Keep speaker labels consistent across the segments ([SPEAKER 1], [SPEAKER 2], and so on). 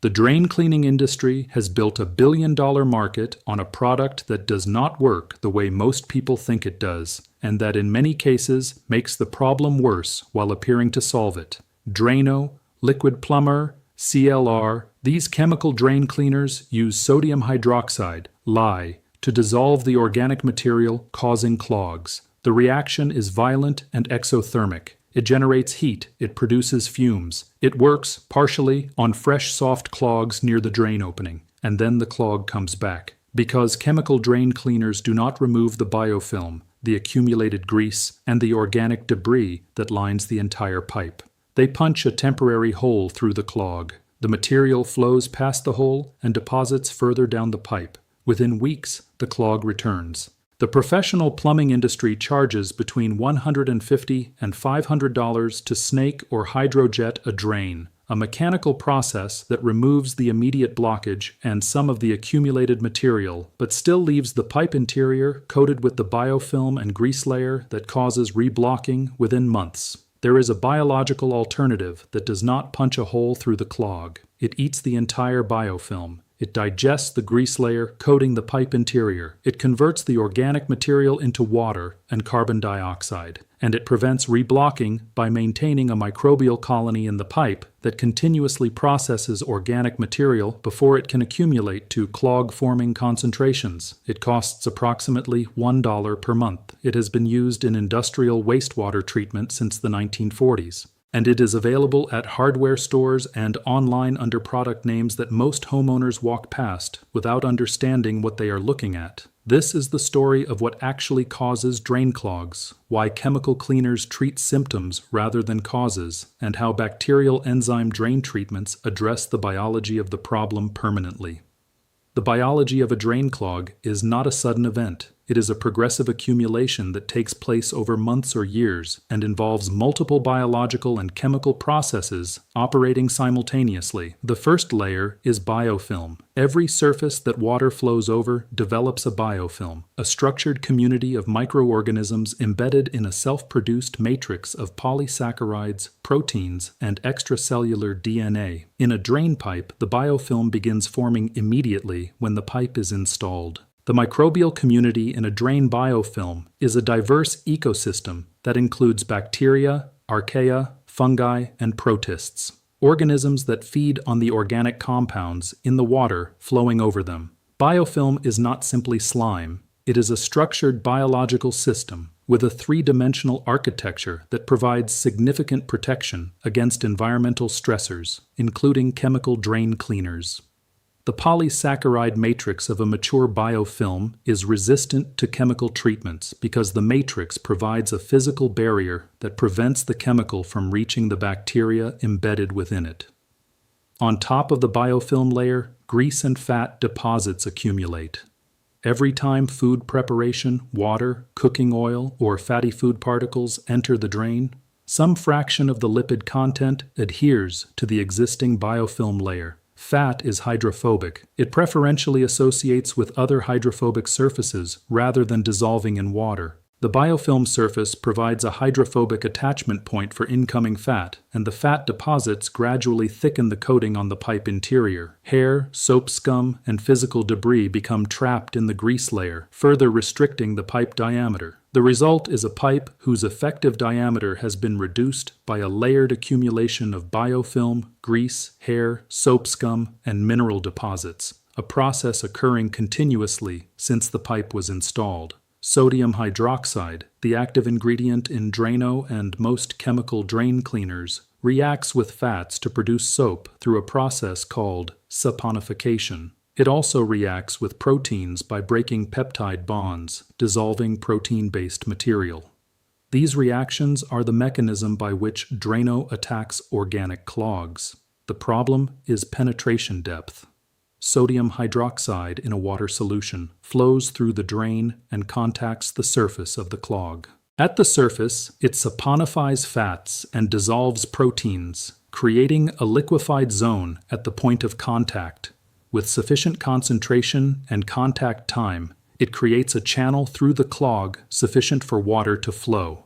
[SPEAKER 1] The drain cleaning industry has built a billion-dollar market on a product that does not work the way most people think it does, and that in many cases makes the problem worse while appearing to solve it. Drano, Liquid Plumber, CLR, these chemical drain cleaners use sodium hydroxide, lye, to dissolve the organic material, causing clogs. The reaction is violent and exothermic. It generates heat, it produces fumes. It works, partially, on fresh soft clogs near the drain opening, and then the clog comes back. Because chemical drain cleaners do not remove the biofilm, the accumulated grease, and the organic debris that lines the entire pipe. They punch a temporary hole through the clog. The material flows past the hole and deposits further down the pipe. Within weeks, the clog returns. The professional plumbing industry charges between $150 and $500 to snake or hydrojet a drain, a mechanical process that removes the immediate blockage and some of the accumulated material, but still leaves the pipe interior coated with the biofilm and grease layer that causes reblocking within months. There is a biological alternative that does not punch a hole through the clog. It eats the entire biofilm. It digests the grease layer coating the pipe interior. It converts the organic material into water and carbon dioxide. And it prevents reblocking by maintaining a microbial colony in the pipe that continuously processes organic material before it can accumulate to clog-forming concentrations. It costs approximately $1 per month. It has been used in industrial wastewater treatment since the 1940s. And it is available at hardware stores and online under product names that most homeowners walk past without understanding what they are looking at. This is the story of what actually causes drain clogs, why chemical cleaners treat symptoms rather than causes, and how bacterial enzyme drain treatments address the biology of the problem permanently. The biology of a drain clog is not a sudden event. It is a progressive accumulation that takes place over months or years and involves multiple biological and chemical processes operating simultaneously. The first layer is biofilm. Every surface that water flows over develops a biofilm, a structured community of microorganisms embedded in a self-produced matrix of polysaccharides, proteins, and extracellular DNA. In a drain pipe, the biofilm begins forming immediately when the pipe is installed. The microbial community in a drain biofilm is a diverse ecosystem that includes bacteria, archaea, fungi, and protists, organisms that feed on the organic compounds in the water flowing over them. Biofilm is not simply slime. It is a structured biological system with a three-dimensional architecture that provides significant protection against environmental stressors, including chemical drain cleaners. The polysaccharide matrix of a mature biofilm is resistant to chemical treatments because the matrix provides a physical barrier that prevents the chemical from reaching the bacteria embedded within it. On top of the biofilm layer, grease and fat deposits accumulate. Every time food preparation, water, cooking oil, or fatty food particles enter the drain, some fraction of the lipid content adheres to the existing biofilm layer. Fat is hydrophobic. It preferentially associates with other hydrophobic surfaces rather than dissolving in water. The biofilm surface provides a hydrophobic attachment point for incoming fat, and the fat deposits gradually thicken the coating on the pipe interior. Hair, soap scum, and physical debris become trapped in the grease layer, further restricting the pipe diameter. The result is a pipe whose effective diameter has been reduced by a layered accumulation of biofilm, grease, hair, soap scum, and mineral deposits, a process occurring continuously since the pipe was installed. Sodium hydroxide, the active ingredient in Drano and most chemical drain cleaners, reacts with fats to produce soap through a process called saponification. It also reacts with proteins by breaking peptide bonds, dissolving protein-based material. These reactions are the mechanism by which Drano attacks organic clogs. The problem is penetration depth. Sodium hydroxide in a water solution flows through the drain and contacts the surface of the clog. At the surface, it saponifies fats and dissolves proteins, creating a liquefied zone at the point of contact. With sufficient concentration and contact time, it creates a channel through the clog sufficient for water to flow.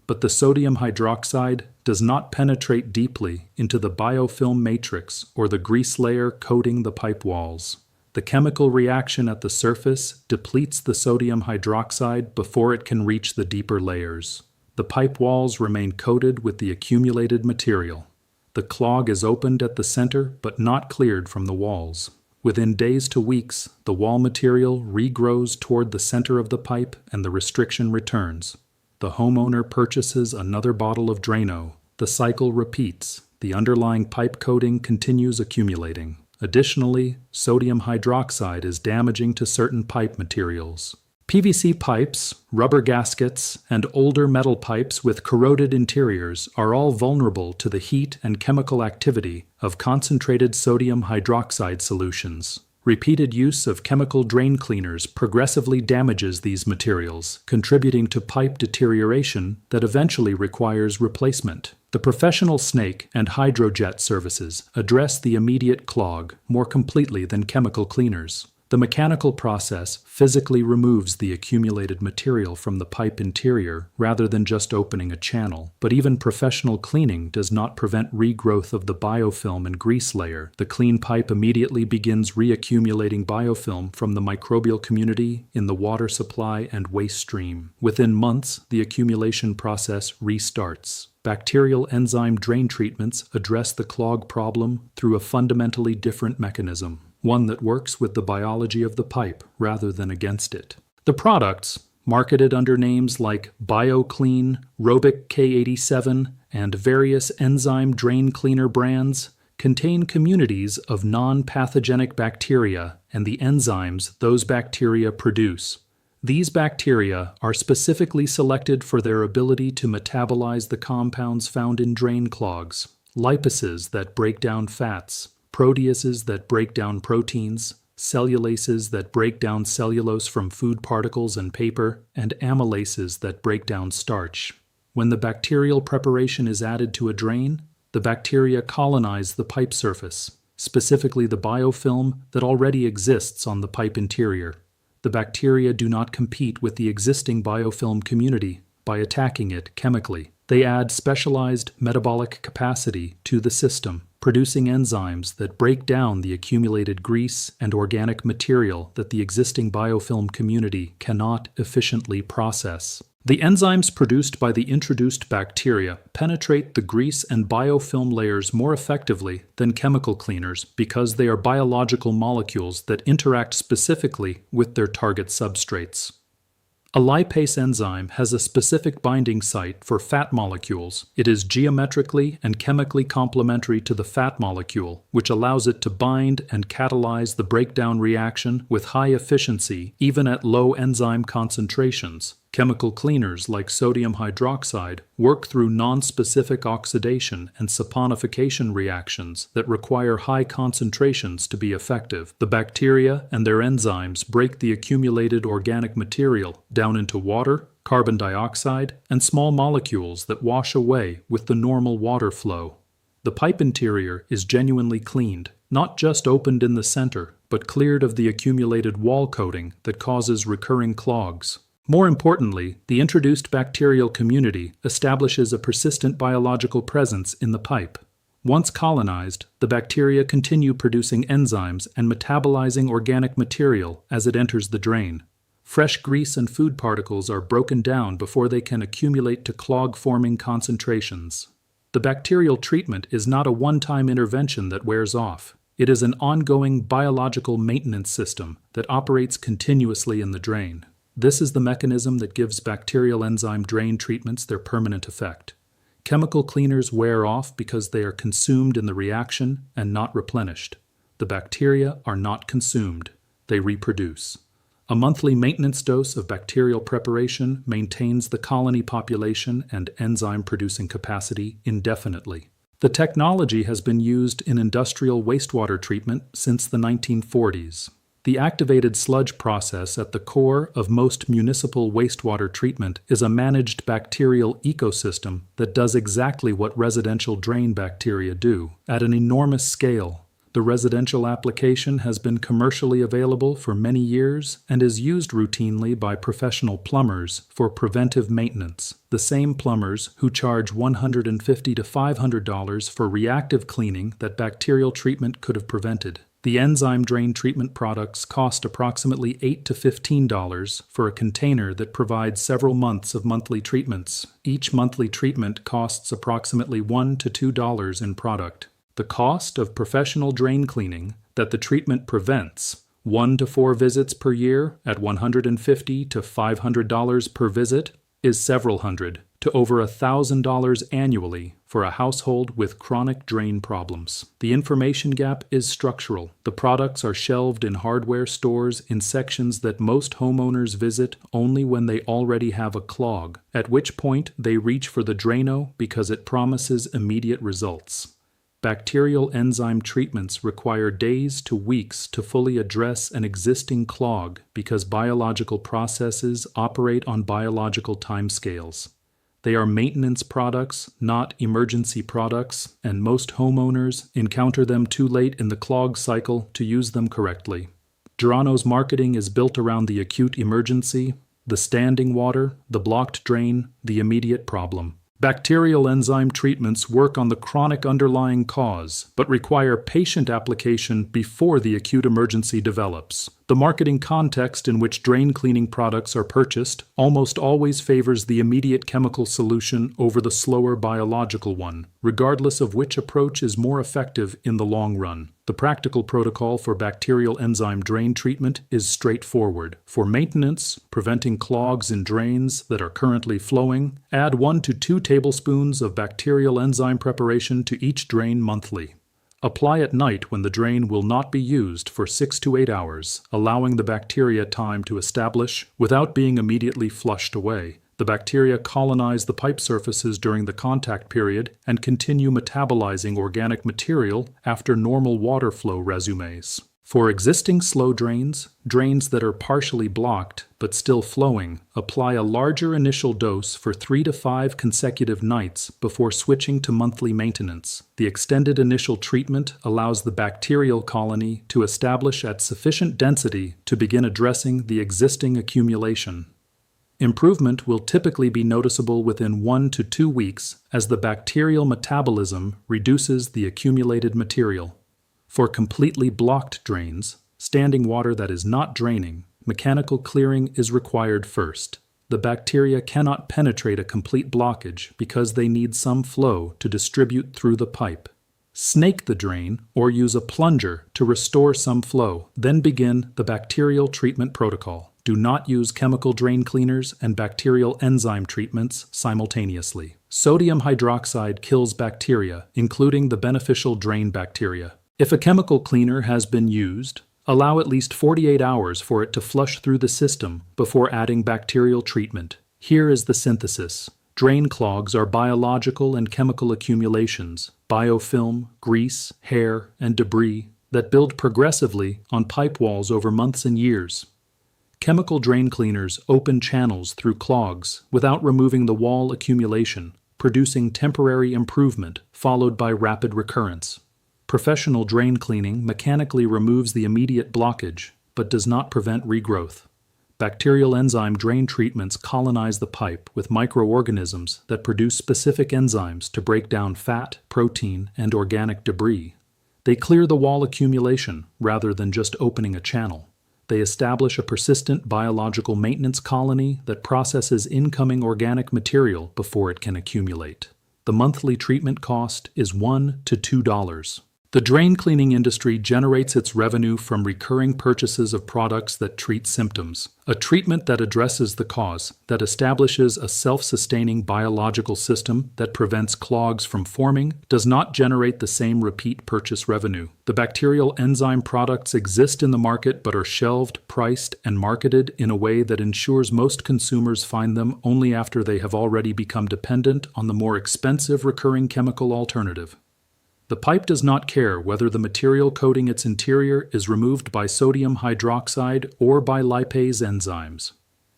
[SPEAKER 1] But the sodium hydroxide does not penetrate deeply into the biofilm matrix or the grease layer coating the pipe walls. The chemical reaction at the surface depletes the sodium hydroxide before it can reach the deeper layers. The pipe walls remain coated with the accumulated material. The clog is opened at the center but not cleared from the walls. Within days to weeks, the wall material regrows toward the center of the pipe and the restriction returns. The homeowner purchases another bottle of Drano. The cycle repeats. The underlying pipe coating continues accumulating. Additionally, sodium hydroxide is damaging to certain pipe materials. PVC pipes, rubber gaskets, and older metal pipes with corroded interiors are all vulnerable to the heat and chemical activity of concentrated sodium hydroxide solutions. Repeated use of chemical drain cleaners progressively damages these materials, contributing to pipe deterioration that eventually requires replacement. The professional snake and hydrojet services address the immediate clog more completely than chemical cleaners. The mechanical process physically removes the accumulated material from the pipe interior rather than just opening a channel. But even professional cleaning does not prevent regrowth of the biofilm and grease layer. The clean pipe immediately begins reaccumulating biofilm from the microbial community in the water supply and waste stream. Within months, the accumulation process restarts. Bacterial enzyme drain treatments address the clog problem through a fundamentally different mechanism, one that works with the biology of the pipe rather than against it. The products, marketed under names like BioClean, Robic K87, and various enzyme drain cleaner brands, contain communities of non-pathogenic bacteria and the enzymes those bacteria produce. These bacteria are specifically selected for their ability to metabolize the compounds found in drain clogs, lipases that break down fats, proteases that break down proteins, cellulases that break down cellulose from food particles and paper, and amylases that break down starch. When the bacterial preparation is added to a drain, the bacteria colonize the pipe surface, specifically the biofilm that already exists on the pipe interior. The bacteria do not compete with the existing biofilm community by attacking it chemically. They add specialized metabolic capacity to the system, producing enzymes that break down the accumulated grease and organic material that the existing biofilm community cannot efficiently process. The enzymes produced by the introduced bacteria penetrate the grease and biofilm layers more effectively than chemical cleaners because they are biological molecules that interact specifically with their target substrates. A lipase enzyme has a specific binding site for fat molecules. It is geometrically and chemically complementary to the fat molecule, which allows it to bind and catalyze the breakdown reaction with high efficiency even at low enzyme concentrations. Chemical cleaners like sodium hydroxide work through non-specific oxidation and saponification reactions that require high concentrations to be effective. The bacteria and their enzymes break the accumulated organic material down into water, carbon dioxide, and small molecules that wash away with the normal water flow. The pipe interior is genuinely cleaned, not just opened in the center, but cleared of the accumulated wall coating that causes recurring clogs. More importantly, the introduced bacterial community establishes a persistent biological presence in the pipe. Once colonized, the bacteria continue producing enzymes and metabolizing organic material as it enters the drain. Fresh grease and food particles are broken down before they can accumulate to clog-forming concentrations. The bacterial treatment is not a one-time intervention that wears off. It is an ongoing biological maintenance system that operates continuously in the drain. This is the mechanism that gives bacterial enzyme drain treatments their permanent effect. Chemical cleaners wear off because they are consumed in the reaction and not replenished. The bacteria are not consumed. They reproduce. A monthly maintenance dose of bacterial preparation maintains the colony population and enzyme-producing capacity indefinitely. The technology has been used in industrial wastewater treatment since the 1940s. The activated sludge process at the core of most municipal wastewater treatment is a managed bacterial ecosystem that does exactly what residential drain bacteria do. At an enormous scale, The residential application has been commercially available for many years and is used routinely by professional plumbers for preventive maintenance, the same plumbers who charge $150 to $500 for reactive cleaning that bacterial treatment could have prevented. The enzyme drain treatment products cost approximately $8 to $15 for a container that provides several months of monthly treatments. Each monthly treatment costs approximately $1 to $2 in product. The cost of professional drain cleaning that the treatment prevents, 1 to 4 visits per year at $150 to $500 per visit, is several hundred to over $1,000 annually for a household with chronic drain problems. The information gap is structural. The products are shelved in hardware stores in sections that most homeowners visit only when they already have a clog, at which point they reach for the Drano because it promises immediate results. Bacterial enzyme treatments require days to weeks to fully address an existing clog because biological processes operate on biological timescales. They are maintenance products, not emergency products, and most homeowners encounter them too late in the clog cycle to use them correctly. Drano's marketing is built around the acute emergency, the standing water, the blocked drain, the immediate problem. Bacterial enzyme treatments work on the chronic underlying cause, but require patient application before the acute emergency develops. The marketing context in which drain cleaning products are purchased almost always favors the immediate chemical solution over the slower biological one, regardless of which approach is more effective in the long run. The practical protocol for bacterial enzyme drain treatment is straightforward. For maintenance, preventing clogs in drains that are currently flowing, add 1 to 2 tablespoons of bacterial enzyme preparation to each drain monthly. Apply at night when the drain will not be used for 6 to 8 hours, allowing the bacteria time to establish without being immediately flushed away. The bacteria colonize the pipe surfaces during the contact period and continue metabolizing organic material after normal water flow resumes. For existing slow drains, drains that are partially blocked but still flowing, apply a larger initial dose for 3 to 5 consecutive nights before switching to monthly maintenance. The extended initial treatment allows the bacterial colony to establish at sufficient density to begin addressing the existing accumulation. Improvement will typically be noticeable within 1 to 2 weeks as the bacterial metabolism reduces the accumulated material. For completely blocked drains, standing water that is not draining, mechanical clearing is required first. The bacteria cannot penetrate a complete blockage because they need some flow to distribute through the pipe. Snake the drain or use a plunger to restore some flow, then begin the bacterial treatment protocol. Do not use chemical drain cleaners and bacterial enzyme treatments simultaneously. Sodium hydroxide kills bacteria, including the beneficial drain bacteria. If a chemical cleaner has been used, allow at least 48 hours for it to flush through the system before adding bacterial treatment. Here is the synthesis. Drain clogs are biological and chemical accumulations, biofilm, grease, hair, and debris that build progressively on pipe walls over months and years. Chemical drain cleaners open channels through clogs without removing the wall accumulation, producing temporary improvement followed by rapid recurrence. Professional drain cleaning mechanically removes the immediate blockage, but does not prevent regrowth. Bacterial enzyme drain treatments colonize the pipe with microorganisms that produce specific enzymes to break down fat, protein, and organic debris. They clear the wall accumulation rather than just opening a channel. They establish a persistent biological maintenance colony that processes incoming organic material before it can accumulate. The monthly treatment cost is $1 to $2. The drain cleaning industry generates its revenue from recurring purchases of products that treat symptoms. A treatment that addresses the cause, that establishes a self-sustaining biological system that prevents clogs from forming, does not generate the same repeat purchase revenue. The bacterial enzyme products exist in the market but are shelved, priced, and marketed in a way that ensures most consumers find them only after they have already become dependent on the more expensive recurring chemical alternative. The pipe does not care whether the material coating its interior is removed by sodium hydroxide or by lipase enzymes.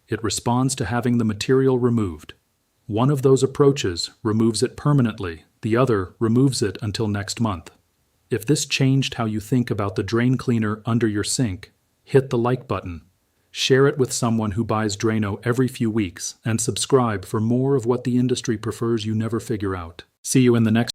[SPEAKER 1] It responds to having the material removed. One of those approaches removes it permanently, the other removes it until next month. If this changed how you think about the drain cleaner under your sink, hit the like button. Share it with someone who buys Drano every few weeks, and subscribe for more of what the industry prefers you never figure out. See you in the next